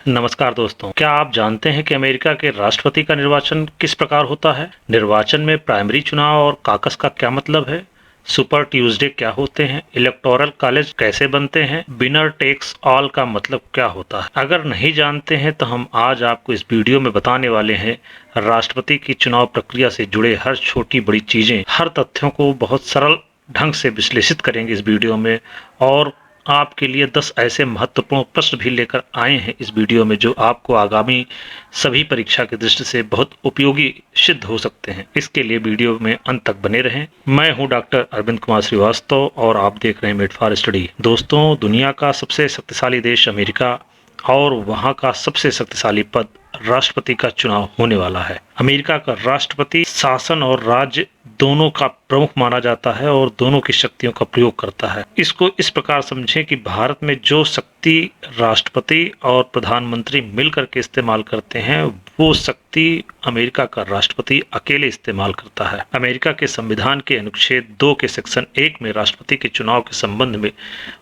नमस्कार दोस्तों, क्या आप जानते हैं कि अमेरिका के राष्ट्रपति का निर्वाचन किस प्रकार होता है? निर्वाचन में प्राइमरी चुनाव और कॉकस का क्या मतलब है? सुपर ट्यूसडे क्या होते हैं? इलेक्टोरल कॉलेज कैसे बनते हैं? विनर टेक्स ऑल का मतलब क्या होता है? अगर नहीं जानते हैं तो हम आज आपको इस वीडियो में बताने वाले हैं राष्ट्रपति की चुनाव प्रक्रिया से जुड़े हर छोटी बड़ी चीजें, हर तथ्यों को बहुत सरल ढंग से विश्लेषित करेंगे इस वीडियो में। और आपके लिए 10 ऐसे महत्वपूर्ण प्रश्न भी लेकर आए हैं इस वीडियो में जो आपको आगामी सभी परीक्षा की दृष्टि से बहुत उपयोगी सिद्ध हो सकते हैं। इसके लिए वीडियो में अंत तक बने रहें। मैं हूं डॉक्टर अरविंद कुमार श्रीवास्तव और आप देख रहे हैं मेड फॉर स्टडी। दोस्तों, दुनिया का सबसे शक्तिशाली देश अमेरिका और वहां का सबसे शक्तिशाली पद राष्ट्रपति का चुनाव होने वाला है। अमेरिका का राष्ट्रपति शासन और राज्य दोनों का प्रमुख माना जाता है और दोनों की शक्तियों का प्रयोग करता है। इसको इस प्रकार समझें कि भारत में जो शक्ति राष्ट्रपति और प्रधानमंत्री मिलकर के इस्तेमाल करते हैं, वो शक्ति अमेरिका का राष्ट्रपति अकेले इस्तेमाल करता है। अमेरिका के संविधान के अनुच्छेद 2 के सेक्शन 1 में राष्ट्रपति के चुनाव के संबंध में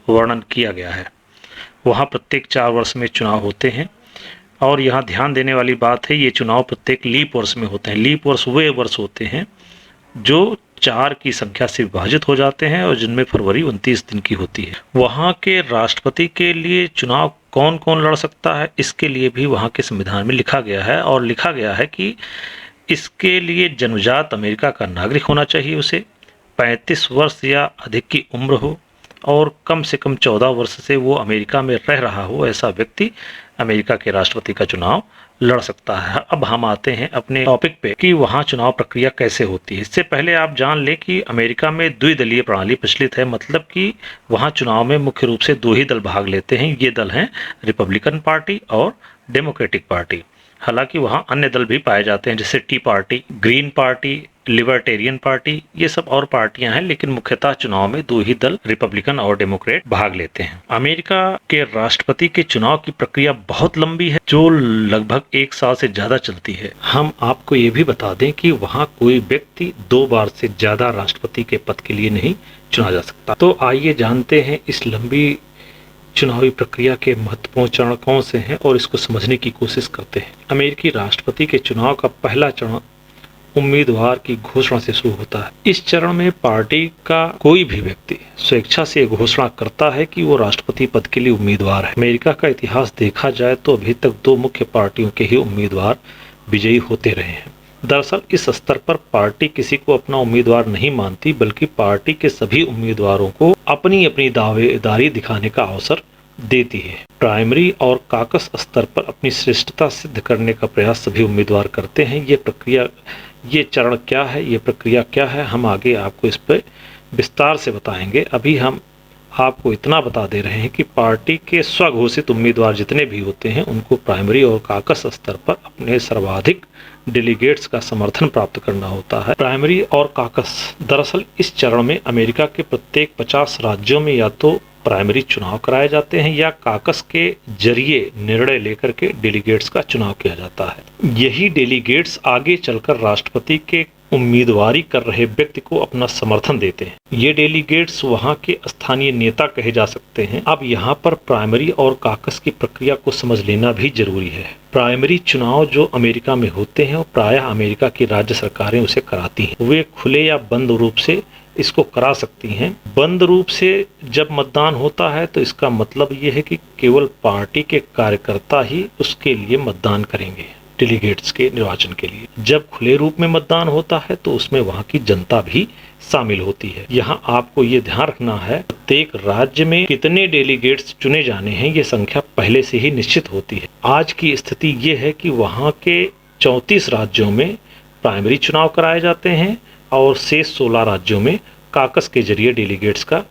वर्णन किया गया है। वहाँ प्रत्येक 4 वर्ष में चुनाव होते हैं और यहाँ ध्यान देने वाली बात है, ये चुनाव प्रत्येक लीप वर्ष में होते हैं। लीप वर्ष वे वर्ष होते हैं जो 4 की संख्या से विभाजित हो जाते हैं और जिनमें फरवरी 29 दिन की होती है। वहाँ के राष्ट्रपति के लिए चुनाव कौन कौन लड़ सकता है, इसके लिए भी वहाँ के संविधान में लिखा गया है और लिखा गया है कि इसके लिए जन्मजात अमेरिका का नागरिक होना चाहिए, उसे 35 वर्ष या अधिक की उम्र हो और कम से कम 14 वर्ष से वो अमेरिका में रह रहा हो, ऐसा व्यक्ति अमेरिका के राष्ट्रपति का चुनाव लड़ सकता है। अब हम आते हैं अपने टॉपिक पे कि वहाँ चुनाव प्रक्रिया कैसे होती है। इससे पहले आप जान लें कि अमेरिका में द्विदलीय प्रणाली प्रचलित है, मतलब कि वहाँ चुनाव में मुख्य रूप से 2 ही दल भाग लेते हैं। ये दल हैं रिपब्लिकन पार्टी और डेमोक्रेटिक पार्टी। हालांकि वहाँ अन्य दल भी पाए जाते हैं जैसे T party, green party, libertarian party, ये सब और पार्टियां हैं, लेकिन मुख्यतः चुनाव में 2 ही दल रिपब्लिकन और डेमोक्रेट भाग लेते हैं। अमेरिका के राष्ट्रपति के चुनाव की प्रक्रिया बहुत लंबी है, जो लगभग 1 साल से ज्यादा चलती है। हम आपको ये भी बता दें कि वहाँ कोई व्यक्ति 2 बार से ज्यादा राष्ट्रपति के पद के लिए नहीं चुना जा सकता। तो आइए जानते हैं इस लंबी चुनावी प्रक्रिया के महत्वपूर्ण चरण कौन से हैं और इसको समझने की कोशिश करते हैं। अमेरिकी राष्ट्रपति के चुनाव का पहला चरण उम्मीदवार की घोषणा से शुरू होता है। इस चरण में पार्टी का कोई भी व्यक्ति स्वेच्छा से घोषणा करता है कि वो राष्ट्रपति पद के लिए उम्मीदवार है। अमेरिका का इतिहास देखा जाए तो अभी तक 2 मुख्य पार्टियों के ही उम्मीदवार विजयी होते रहे हैं। दरअसल इस स्तर पर पार्टी किसी को अपना उम्मीदवार नहीं मानती, बल्कि पार्टी के सभी उम्मीदवारों को अपनी अपनी दावेदारी दिखाने का अवसर देती है। प्राइमरी और कॉकस स्तर पर अपनी श्रेष्ठता सिद्ध करने का प्रयास सभी उम्मीदवार करते हैं। ये चरण क्या है, ये प्रक्रिया क्या है, हम आगे आपको इस पर विस्तार से बताएंगे। अभी हम आपको इतना बता दे रहे हैं कि पार्टी के स्वघोषित उम्मीदवार जितने भी होते हैं, उनको प्राइमरी और कॉकस स्तर पर अपने सर्वाधिक डेलीगेट्स का समर्थन प्राप्त करना होता है। प्राइमरी और कॉकस, दरअसल इस चरण में अमेरिका के प्रत्येक 50 राज्यों में या तो प्राइमरी चुनाव कराए जाते हैं या कॉकस के जरिए निर्णय लेकर के डेलीगेट्स का चुनाव किया जाता है। यही डेलीगेट्स आगे चलकर राष्ट्रपति के उम्मीदवारी कर रहे व्यक्ति को अपना समर्थन देते हैं। ये डेलीगेट्स वहाँ के स्थानीय नेता कहे जा सकते हैं। अब यहाँ पर प्राइमरी और कॉकस की प्रक्रिया को समझ लेना भी जरूरी है। प्राइमरी चुनाव जो अमेरिका में होते हैं, प्रायः अमेरिका की राज्य सरकारें उसे कराती हैं। वे खुले या बंद रूप से इसको करा सकती हैं। बंद रूप से जब मतदान होता है तो इसका मतलब ये है कि केवल पार्टी के कार्यकर्ता ही उसके लिए मतदान करेंगे, डेलीगेट्स के निर्वाचन के लिए। जब खुले रूप में मतदान होता है तो उसमें वहाँ की जनता भी शामिल होती है। यहाँ आपको ये ध्यान रखना है, प्रत्येक राज्य में कितने डेलीगेट्स चुने जाने हैं, ये संख्या पहले से ही निश्चित होती है। आज की स्थिति ये है कि वहाँ के 34 राज्यों में प्राइमरी चुनाव कराए जाते हैं और शेष 16 राज्यों में कॉकस के जरिए डेलीगेट्स का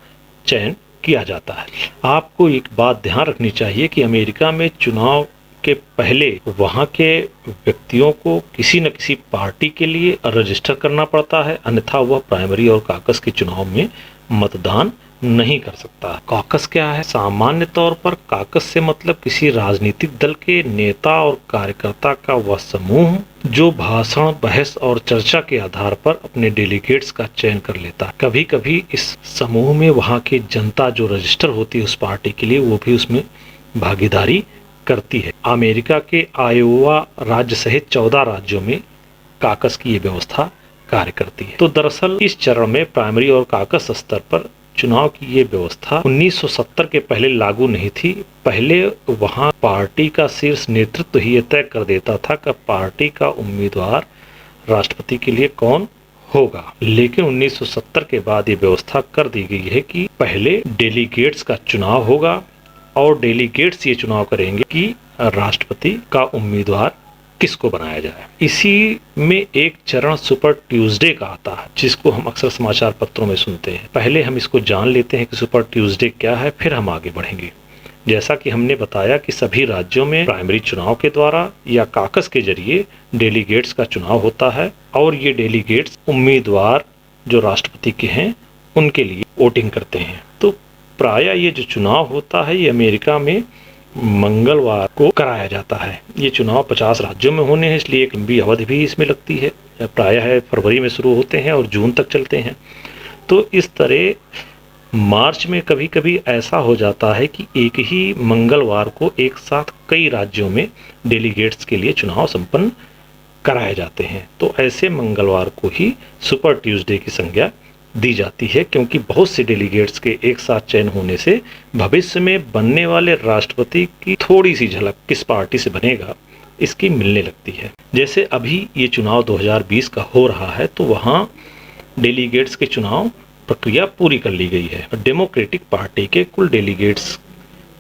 चयन किया जाता है। आपको एक बात ध्यान रखनी चाहिए कि अमेरिका में चुनाव के पहले वहाँ के व्यक्तियों को किसी न किसी पार्टी के लिए रजिस्टर करना पड़ता है, अन्यथा वह प्राइमरी और कॉकस के चुनाव में मतदान नहीं कर सकता। कॉकस क्या है? सामान्य तौर पर कॉकस से मतलब किसी राजनीतिक दल के नेता और कार्यकर्ता का वह समूह जो भाषण, बहस और चर्चा के आधार पर अपने डेलीगेट्स का चयन कर लेता है। कभी कभी इस समूह में वहाँ की जनता जो रजिस्टर होती है उस पार्टी के लिए, वो भी उसमें भागीदारी करती है। अमेरिका के आयोवा राज्य सहित 14 राज्यों में काकस की ये व्यवस्था कार्य करती है। तो दरअसल इस चरण में प्राइमरी और काकस स्तर पर चुनाव की ये व्यवस्था 1970 के पहले लागू नहीं थी। पहले वहां पार्टी का शीर्ष नेतृत्व ही ये तय कर देता था कि पार्टी का उम्मीदवार राष्ट्रपति के लिए कौन होगा। लेकिन 1970 के बाद ये व्यवस्था कर दी गई है कि पहले डेलीगेट्स का चुनाव होगा और डेलीगेट्स ये चुनाव करेंगे कि राष्ट्रपति का उम्मीदवार किसको बनाया जाए। इसी में एक चरण सुपर ट्यूसडे का आता है, जिसको हम अक्सर समाचार पत्रों में सुनते हैं। पहले हम इसको जान लेते हैं कि सुपर ट्यूसडे क्या है, फिर हम आगे बढ़ेंगे। जैसा कि हमने बताया कि सभी राज्यों में प्राइमरी चुनाव के द्वारा या काकस के जरिए डेलीगेट्स का चुनाव होता है और ये डेलीगेट्स उम्मीदवार जो राष्ट्रपति के हैं उनके लिए वोटिंग करते हैं। तो प्रायः ये जो चुनाव होता है ये अमेरिका में मंगलवार को कराया जाता है। ये चुनाव 50 राज्यों में होने हैं, इसलिए एक लंबी अवधि भी इसमें लगती है। प्रायः फरवरी में शुरू होते हैं और जून तक चलते हैं। तो इस तरह मार्च में कभी कभी ऐसा हो जाता है कि एक ही मंगलवार को एक साथ कई राज्यों में डेलीगेट्स के लिए चुनाव संपन्न कराए जाते हैं। तो ऐसे मंगलवार को ही सुपर ट्यूसडे की संज्ञा दी जाती है, क्योंकि बहुत से डेलीगेट्स के एक साथ चयन होने से भविष्य में बनने वाले राष्ट्रपति की थोड़ी सी झलक किस पार्टी से बनेगा इसकी मिलने लगती है। जैसे अभी ये चुनाव 2020 का हो रहा है, तो वहाँ डेलीगेट्स के चुनाव प्रक्रिया पूरी कर ली गई है। डेमोक्रेटिक पार्टी के कुल डेलीगेट्स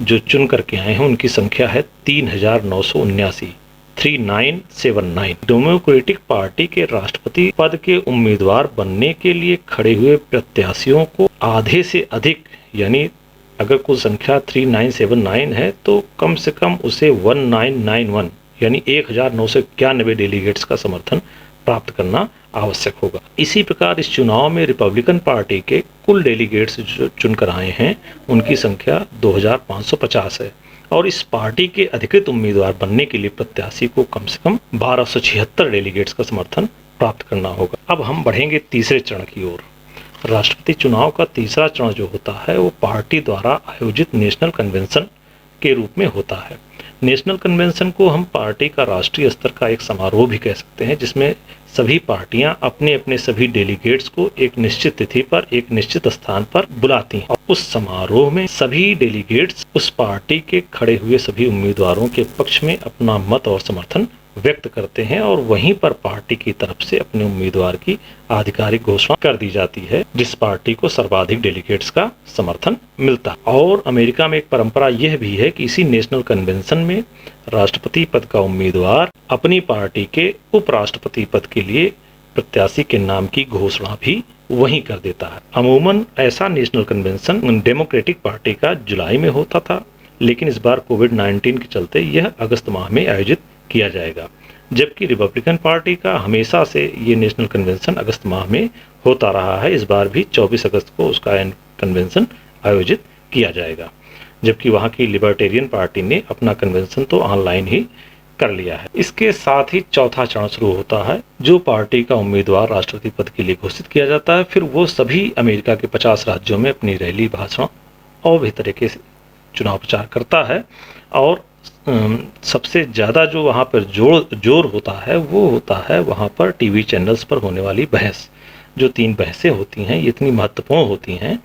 जो चुन करके आए हैं उनकी संख्या है 3979। 3979। डेमोक्रेटिक पार्टी के राष्ट्रपति पद के उम्मीदवार बनने के लिए खड़े हुए प्रत्याशियों को आधे से अधिक, यानी अगर कुल संख्या 3979 है तो कम से कम उसे 1991 यानी 1991 डेलीगेट्स का समर्थन प्राप्त करना आवश्यक होगा। इसी प्रकार इस चुनाव में रिपब्लिकन पार्टी के कुल डेलीगेट्स जो चुनकर आए हैं उनकी संख्या 2550 है और इस पार्टी के अधिकृत उम्मीदवार बनने के लिए प्रत्याशी को कम से कम 1276 डेलीगेट्स का समर्थन प्राप्त करना होगा। अब हम बढ़ेंगे तीसरे चरण की ओर। राष्ट्रपति चुनाव का तीसरा चरण जो होता है वो पार्टी द्वारा आयोजित नेशनल कन्वेंशन के रूप में होता है। नेशनल कन्वेंशन को हम पार्टी का राष्ट्रीय स्तर का एक समारोह भी कह सकते हैं, जिसमें सभी पार्टियां अपने अपने सभी डेलीगेट्स को एक निश्चित तिथि पर एक निश्चित स्थान पर बुलाती हैं और उस समारोह में सभी डेलीगेट्स उस पार्टी के खड़े हुए सभी उम्मीदवारों के पक्ष में अपना मत और समर्थन व्यक्त करते हैं और वहीं पर पार्टी की तरफ से अपने उम्मीदवार की आधिकारिक घोषणा कर दी जाती है जिस पार्टी को सर्वाधिक डेलीगेट्स का समर्थन मिलता है। और अमेरिका में एक परंपरा यह भी है कि इसी नेशनल कन्वेंशन में राष्ट्रपति पद का उम्मीदवार अपनी पार्टी के उपराष्ट्रपति पद के लिए प्रत्याशी के नाम की घोषणा भी वहीं कर देता है। अमूमन ऐसा नेशनल कन्वेंशन डेमोक्रेटिक पार्टी का जुलाई में होता था, लेकिन इस बार कोविड-19 के चलते यह अगस्त माह में आयोजित किया जाएगा, जबकि रिपब्लिकन पार्टी का हमेशा से ये नेशनल कन्वेंशन अगस्त माह में होता रहा है। इस बार भी 24 अगस्त को उसका कन्वेंशन आयोजित किया जाएगा, जबकि वहाँ की लिबर्टेरियन पार्टी ने अपना कन्वेंशन तो ऑनलाइन ही कर लिया है। इसके साथ ही चौथा चरण शुरू होता है, जो पार्टी का उम्मीदवार राष्ट्रपति पद के लिए घोषित किया जाता है। फिर वो सभी अमेरिका के 50 राज्यों में अपनी रैली, भाषण और भी तरीके से चुनाव प्रचार करता है और सबसे ज़्यादा जो वहाँ पर जोर होता है वो होता है वहाँ पर टीवी चैनल्स पर होने वाली बहस। जो 3 बहसें होती हैं ये इतनी महत्वपूर्ण होती हैं,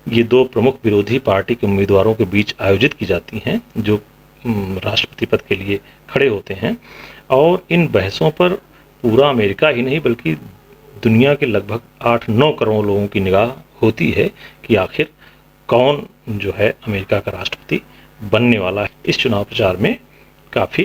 ये 2 प्रमुख विरोधी पार्टी के उम्मीदवारों के बीच आयोजित की जाती हैं जो राष्ट्रपति पद के लिए खड़े होते हैं और इन बहसों पर पूरा अमेरिका ही नहीं बल्कि दुनिया के लगभग 8-9 करोड़ लोगों की निगाह होती है कि आखिर कौन जो है अमेरिका का राष्ट्रपति बनने वाला है। इस चुनाव प्रचार में काफ़ी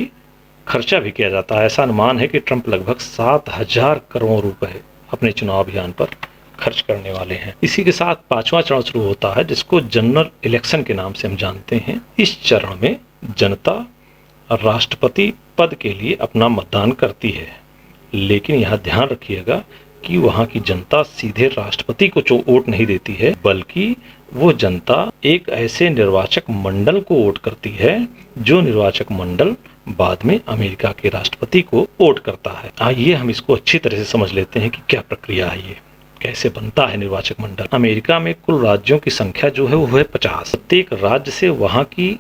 खर्चा भी किया जाता है। ऐसा अनुमान है कि ट्रंप लगभग 7,000 करोड़ रुपए अपने चुनाव अभियान पर खर्च करने वाले हैं। इसी के साथ 5वां चरण शुरू होता है जिसको जनरल इलेक्शन के नाम से हम जानते हैं। इस चरण में जनता राष्ट्रपति पद के लिए अपना मतदान करती है, लेकिन यहाँ ध्यान रखिएगा कि वहाँ की जनता सीधे राष्ट्रपति को वोट नहीं देती है, बल्कि वो जनता एक ऐसे निर्वाचक मंडल को वोट करती है जो निर्वाचक मंडल बाद में अमेरिका के राष्ट्रपति को वोट करता है। आइए हम इसको अच्छी तरह से समझ लेते हैं कि क्या प्रक्रिया है, ये कैसे बनता है निर्वाचक मंडल। अमेरिका में कुल राज्यों की संख्या जो है वो है 50। प्रत्येक राज्य से वहाँ की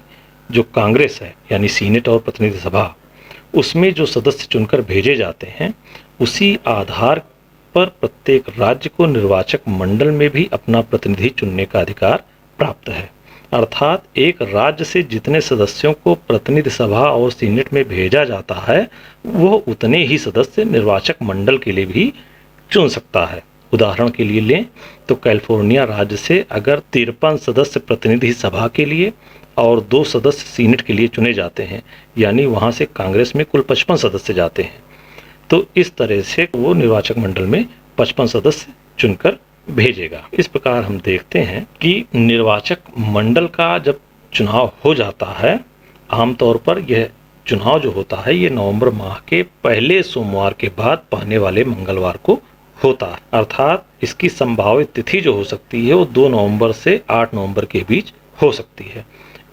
जो कांग्रेस है यानी सीनेट और प्रतिनिधि सभा, उसमें जो सदस्य चुनकर भेजे जाते हैं, उसी आधार पर प्रत्येक राज्य को निर्वाचक मंडल में भी अपना प्रतिनिधि चुनने का अधिकार प्राप्त है। अर्थात एक राज्य से जितने सदस्यों को प्रतिनिधि सभा और सीनेट में भेजा जाता है, वह उतने ही सदस्य निर्वाचक मंडल के लिए भी चुन सकता है। उदाहरण के लिए लें तो कैलिफोर्निया राज्य से अगर 53 सदस्य प्रतिनिधि सभा के लिए और 2 सदस्य सीनेट के लिए चुने जाते हैं, यानी वहां से कांग्रेस में कुल 55 सदस्य जाते हैं, तो इस तरह से वो निर्वाचक मंडल में 55 सदस्य चुनकर भेजेगा। इस प्रकार हम देखते हैं कि निर्वाचक मंडल का जब चुनाव हो जाता है, आमतौर पर यह चुनाव जो होता है ये नवंबर माह के पहले सोमवार के बाद पड़ने वाले मंगलवार को होता है। अर्थात इसकी संभावित तिथि जो हो सकती है वो 2 नवंबर से 8 नवंबर के बीच हो सकती है।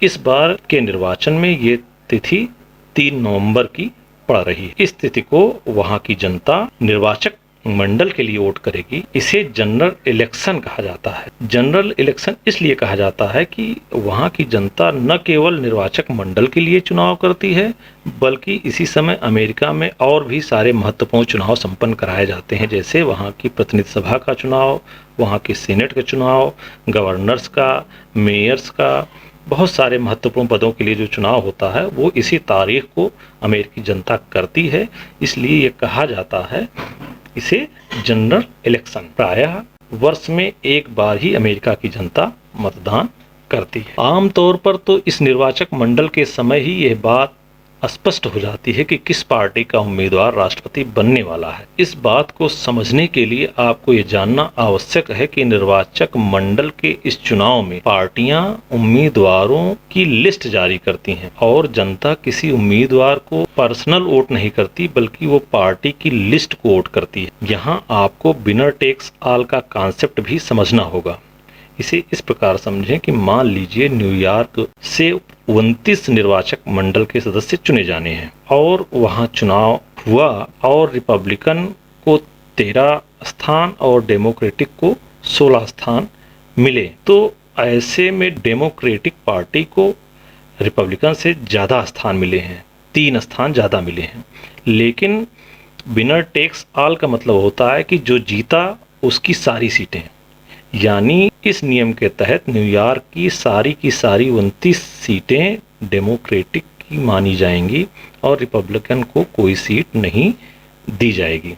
इस बार के निर्वाचन में ये तिथि 3 नवंबर की पड़ रही है। इस तिथि को वहां की जनता निर्वाचक मंडल के लिए वोट करेगी। इसे जनरल इलेक्शन कहा जाता है। जनरल इलेक्शन इसलिए कहा जाता है कि वहां की जनता न केवल निर्वाचक मंडल के लिए चुनाव करती है, बल्कि इसी समय अमेरिका में और भी सारे महत्वपूर्ण चुनाव संपन्न कराए जाते हैं, जैसे वहां की प्रतिनिधि सभा का चुनाव, वहां की सीनेट का चुनाव, गवर्नर्स का, मेयर्स का, बहुत सारे महत्वपूर्ण पदों के लिए जो चुनाव होता है वो इसी तारीख को अमेरिकी जनता करती है। इसलिए ये कहा जाता है इसे जनरल इलेक्शन। प्रायः वर्ष में एक बार ही अमेरिका की जनता मतदान करती है। आमतौर पर तो इस निर्वाचक मंडल के समय ही यह बात स्पष्ट हो जाती है कि किस पार्टी का उम्मीदवार राष्ट्रपति बनने वाला है। इस बात को समझने के लिए आपको ये जानना आवश्यक है कि निर्वाचक मंडल के इस चुनाव में पार्टियां उम्मीदवारों की लिस्ट जारी करती हैं और जनता किसी उम्मीदवार को पर्सनल वोट नहीं करती, बल्कि वो पार्टी की लिस्ट को वोट करती है। यहाँ आपको विनर टेक्स ऑल का कॉन्सेप्ट भी समझना होगा। इसे इस प्रकार समझें कि मान लीजिए न्यूयॉर्क से 29 निर्वाचक मंडल के सदस्य चुने जाने हैं और वहां चुनाव हुआ और रिपब्लिकन को 13 स्थान और डेमोक्रेटिक को 16 स्थान मिले, तो ऐसे में डेमोक्रेटिक पार्टी को रिपब्लिकन से ज़्यादा स्थान मिले हैं, 3 स्थान ज़्यादा मिले हैं। लेकिन विनर टेक्स ऑल का मतलब होता है कि जो जीता उसकी सारी सीटें, यानी इस नियम के तहत न्यूयॉर्क की सारी 29 सीटें डेमोक्रेटिक की मानी जाएंगी और रिपब्लिकन को कोई सीट नहीं दी जाएगी।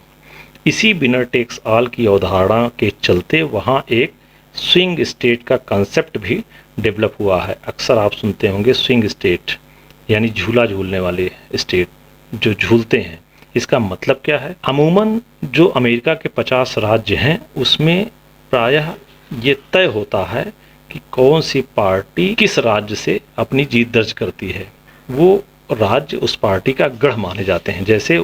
इसी विनर टेक्स ऑल की अवधारणा के चलते वहाँ एक स्विंग स्टेट का कंसेप्ट भी डेवलप हुआ है। अक्सर आप सुनते होंगे स्विंग स्टेट, यानी झूला झूलने वाले स्टेट जो झूलते हैं। इसका मतलब क्या है? अमूमन जो अमेरिका के 50 राज्य हैं उसमें प्रायः ये तय होता है कि कौन सी पार्टी किस राज्य से अपनी जीत दर्ज करती है। वो राज्य उस पार्टी का गढ़ माने जाते हैं। जैसे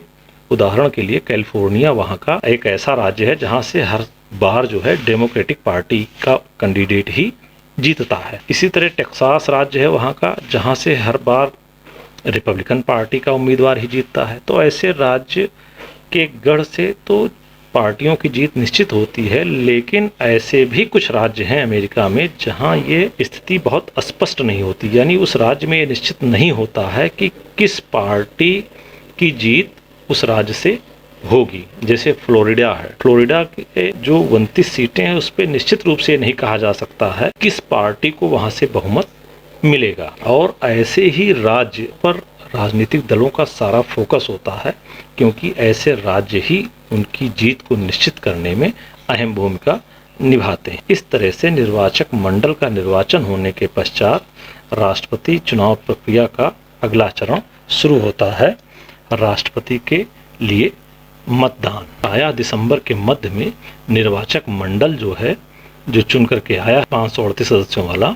उदाहरण के लिए कैलिफोर्निया वहाँ का एक ऐसा राज्य है जहाँ से हर बार जो है डेमोक्रेटिक पार्टी का कैंडिडेट ही जीतता है। इसी तरह टेक्सास राज्य है वहाँ का, जहाँ से हर बार रिपब्लिकन पार्टी का उम्मीदवार ही जीतता है। तो ऐसे राज्य के गढ़ से तो पार्टियों की जीत निश्चित होती है, लेकिन ऐसे भी कुछ राज्य हैं अमेरिका में जहां ये स्थिति बहुत स्पष्ट नहीं होती, यानी उस राज्य में ये निश्चित नहीं होता है कि किस पार्टी की जीत उस राज्य से होगी। जैसे फ्लोरिडा है, फ्लोरिडा के जो 29 सीटें हैं उस पर निश्चित रूप से नहीं कहा जा सकता है किस पार्टी को वहां से बहुमत मिलेगा। और ऐसे ही राज्य पर राजनीतिक दलों का सारा फोकस होता है, क्योंकि ऐसे राज्य ही उनकी जीत को निश्चित करने में अहम भूमिका निभाते हैं। इस तरह से निर्वाचक मंडल का निर्वाचन होने के पश्चात राष्ट्रपति चुनाव प्रक्रिया का अगला चरण शुरू होता है, राष्ट्रपति के लिए मतदान। आया दिसंबर के मध्य में निर्वाचक मंडल जो है, जो चुन करके आया 538 सदस्यों वाला,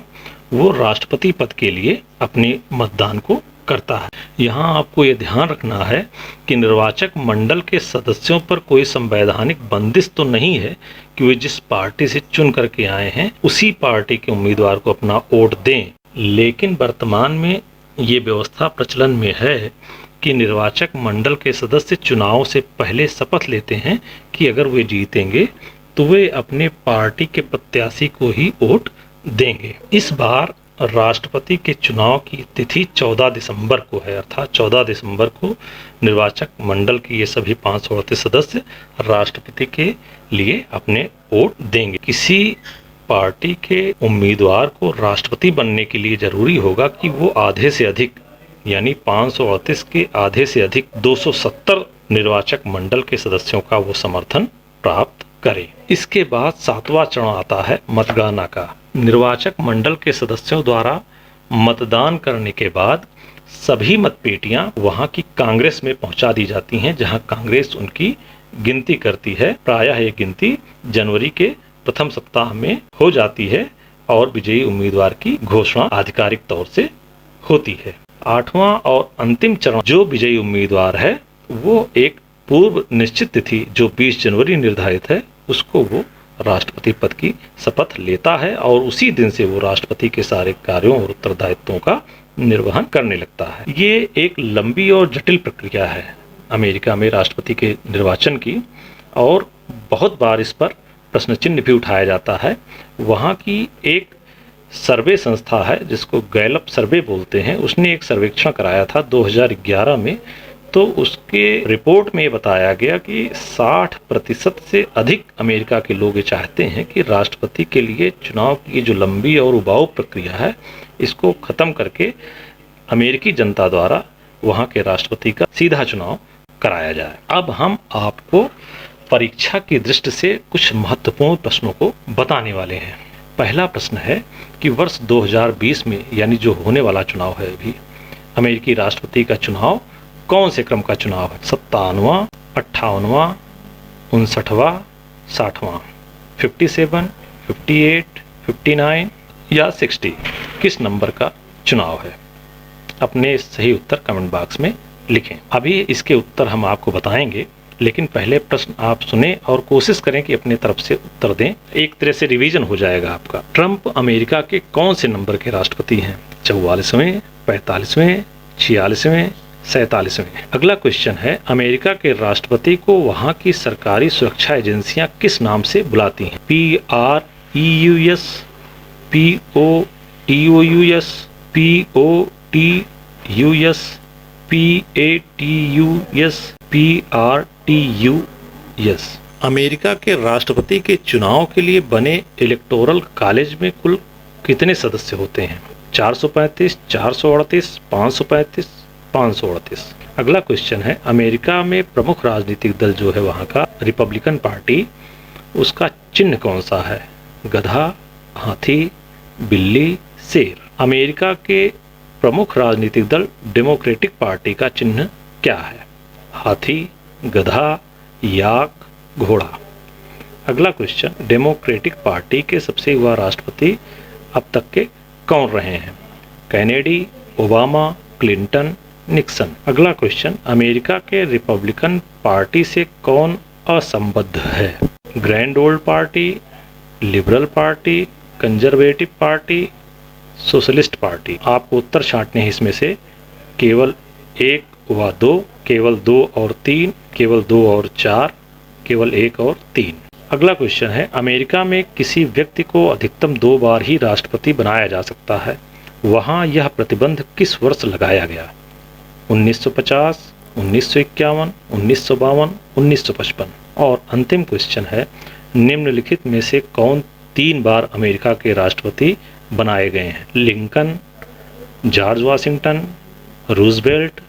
वो राष्ट्रपति पद के लिए अपने मतदान को करता है। यहाँ आपको ये ध्यान रखना है कि निर्वाचक मंडल के सदस्यों पर कोई संवैधानिक बंदिश तो नहीं है कि वे जिस पार्टी से चुन करके आए हैं उसी पार्टी के उम्मीदवार को अपना वोट दें। लेकिन वर्तमान में ये व्यवस्था प्रचलन में है कि निर्वाचक मंडल के सदस्य चुनाव से पहले शपथ लेते हैं कि अगर वे जीतेंगे तो वे अपने पार्टी के प्रत्याशी को ही वोट देंगे। इस बार राष्ट्रपति के चुनाव की तिथि 14 दिसंबर को है, अर्थात 14 दिसंबर को निर्वाचक मंडल के ये सभी 538 सदस्य राष्ट्रपति के लिए अपने वोट देंगे। किसी पार्टी के उम्मीदवार को राष्ट्रपति बनने के लिए जरूरी होगा कि वो आधे से अधिक यानी 538 के आधे से अधिक 270 निर्वाचक मंडल के सदस्यों का वो समर्थन प्राप्त करे। इसके बाद 7वां चरण आता है मतगणना का। निर्वाचक मंडल के सदस्यों द्वारा मतदान करने के बाद सभी मतपेटियां वहां की कांग्रेस में पहुंचा दी जाती हैं, जहां कांग्रेस उनकी गिनती करती है। प्रायः ये गिनती जनवरी के प्रथम सप्ताह में हो जाती है और विजयी उम्मीदवार की घोषणा आधिकारिक तौर से होती है। 8वां और अंतिम चरण जो विजयी उम्मीदवार है वो एक पूर्व निश्चित तिथि जो 20 जनवरी निर्धारित है उसको वो राष्ट्रपति पद की शपथ लेता है और उसी दिन से वो राष्ट्रपति के सारे कार्यों और उत्तरदायित्वों का निर्वहन करने लगता है। ये एक लंबी और जटिल प्रक्रिया है अमेरिका में राष्ट्रपति के निर्वाचन की, और बहुत बार इस पर प्रश्न चिन्ह भी उठाया जाता है। वहाँ की एक सर्वे संस्था है जिसको गैलप सर्वे बोलते हैं, उसने एक सर्वेक्षण कराया था 2011 में। तो उसके रिपोर्ट में बताया गया कि 60% से अधिक अमेरिका के लोग ये चाहते हैं कि राष्ट्रपति के लिए चुनाव की जो लंबी और उबाऊ प्रक्रिया है इसको खत्म करके अमेरिकी जनता द्वारा वहां के राष्ट्रपति का सीधा चुनाव कराया जाए। अब हम आपको परीक्षा की दृष्टि से कुछ महत्वपूर्ण प्रश्नों को बताने वाले हैं। पहला प्रश्न है कि वर्ष 2020 में यानी जो होने वाला चुनाव है अभी, अमेरिकी राष्ट्रपति का चुनाव कौन से क्रम का चुनाव है? 57वां, 58वां, 59वां, 60वां, 57, 58, 59 या 60 किस नंबर का चुनाव है? अपने सही उत्तर कमेंट बॉक्स में लिखें। अभी इसके उत्तर हम आपको बताएंगे, लेकिन पहले प्रश्न आप सुने और कोशिश करें कि अपने तरफ से उत्तर दें। एक तरह से रिवीजन हो जाएगा आपका। ट्रंप अमेरिका के कौन से नंबर के राष्ट्रपति हैं? 44वें, 45वें, 46वें, 47वें। अगला क्वेश्चन है, अमेरिका के राष्ट्रपति को वहां की सरकारी सुरक्षा एजेंसियां किस नाम से बुलाती हैं? PREUS, POTOUS, POTUS, PATUS, PRTUS। America के राष्ट्रपति के चुनाव के लिए बने इलेक्टोरल कॉलेज में कुल कितने सदस्य होते हैं? 435, 438, 535, 538। अगला क्वेश्चन है, अमेरिका में प्रमुख राजनीतिक दल जो है वहाँ का रिपब्लिकन पार्टी, उसका चिन्ह कौन सा है? गधा, हाथी, बिल्ली, शेर। अमेरिका के प्रमुख राजनीतिक दल डेमोक्रेटिक पार्टी का चिन्ह क्या है? हाथी, गधा, याक, घोड़ा। अगला क्वेश्चन, डेमोक्रेटिक पार्टी के सबसे युवा राष्ट्रपति अब तक के कौन रहे हैं? Kennedy, Obama, Clinton, Nixon. अगला क्वेश्चन, अमेरिका के रिपब्लिकन पार्टी से कौन असंबद्ध है? Grand old party, liberal party, conservative party, socialist party. आपको उत्तर छांटने हैं इसमें से केवल 1 व 2, केवल 2 और 3, केवल 2 और 4, केवल 1 और 3। अगला क्वेश्चन है, अमेरिका में किसी व्यक्ति को अधिकतम 2 बार ही राष्ट्रपति बनाया जा सकता है, वहां यह प्रतिबंध किस वर्ष लगाया गया? 1950, 1951, 1952, 1955। और अंतिम क्वेश्चन है, निम्नलिखित में से कौन 3 बार अमेरिका के राष्ट्रपति बनाए गए हैं? Lincoln, George Washington, Roosevelt,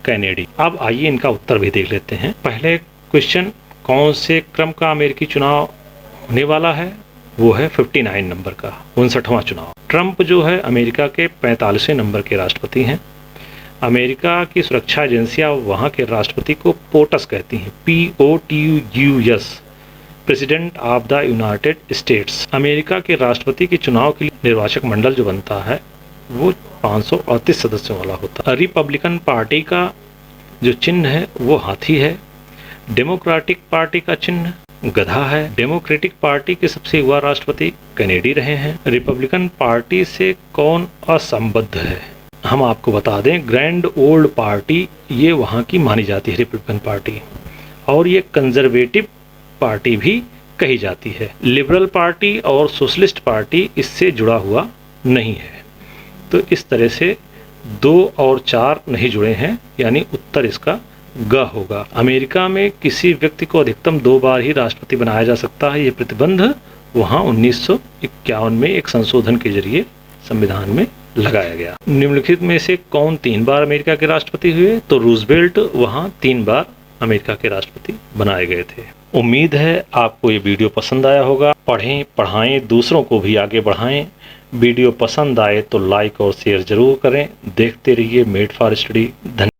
Kennedy. अब आइए इनका उत्तर भी देख लेते हैं। पहले क्वेश्चन, कौन से क्रम का अमेरिकी चुनाव होने वाला है? वो है 59 नंबर का, 59वां चुनाव। ट्रंप जो है अमेरिका के 45वें नंबर के राष्ट्रपति हैं। अमेरिका की सुरक्षा एजेंसियां वहां के राष्ट्रपति को पोटस कहती हैं, POTUS, president of the United states. America के राष्ट्रपति के चुनाव के लिए निर्वाचक मंडल जो बनता है वो 538 सदस्यों वाला होता है। रिपब्लिकन पार्टी का जो चिन्ह है वो हाथी है। डेमोक्रेटिक पार्टी का चिन्ह गधा है। डेमोक्रेटिक पार्टी के सबसे युवा राष्ट्रपति कैनेडी रहे हैं। रिपब्लिकन पार्टी से कौन असंबद्ध है? हम आपको बता दें, ग्रैंड ओल्ड पार्टी ये वहाँ की मानी जाती है रिपब्लिकन पार्टी, और ये कंजर्वेटिव पार्टी भी कही जाती है। लिबरल पार्टी और सोशलिस्ट पार्टी इससे जुड़ा हुआ नहीं है। तो इस तरह से 2 और 4 नहीं जुड़े हैं, यानी उत्तर इसका ग होगा। अमेरिका में किसी व्यक्ति को अधिकतम 2 बार ही राष्ट्रपति बनाया जा सकता है। ये प्रतिबंध वहाँ 1951 में एक संशोधन के जरिए संविधान में लगाया गया। निम्नलिखित में से कौन 3 बार अमेरिका के राष्ट्रपति हुए? तो रूजवेल्ट वहाँ 3 बार अमेरिका के राष्ट्रपति बनाए गए थे। उम्मीद है आपको ये वीडियो पसंद आया होगा। पढ़ें, पढ़ाएं, दूसरों को भी आगे बढ़ाएं। वीडियो पसंद आए तो लाइक और शेयर जरूर करें। देखते रहिए मेड फॉर स्टडी। धन्यवाद।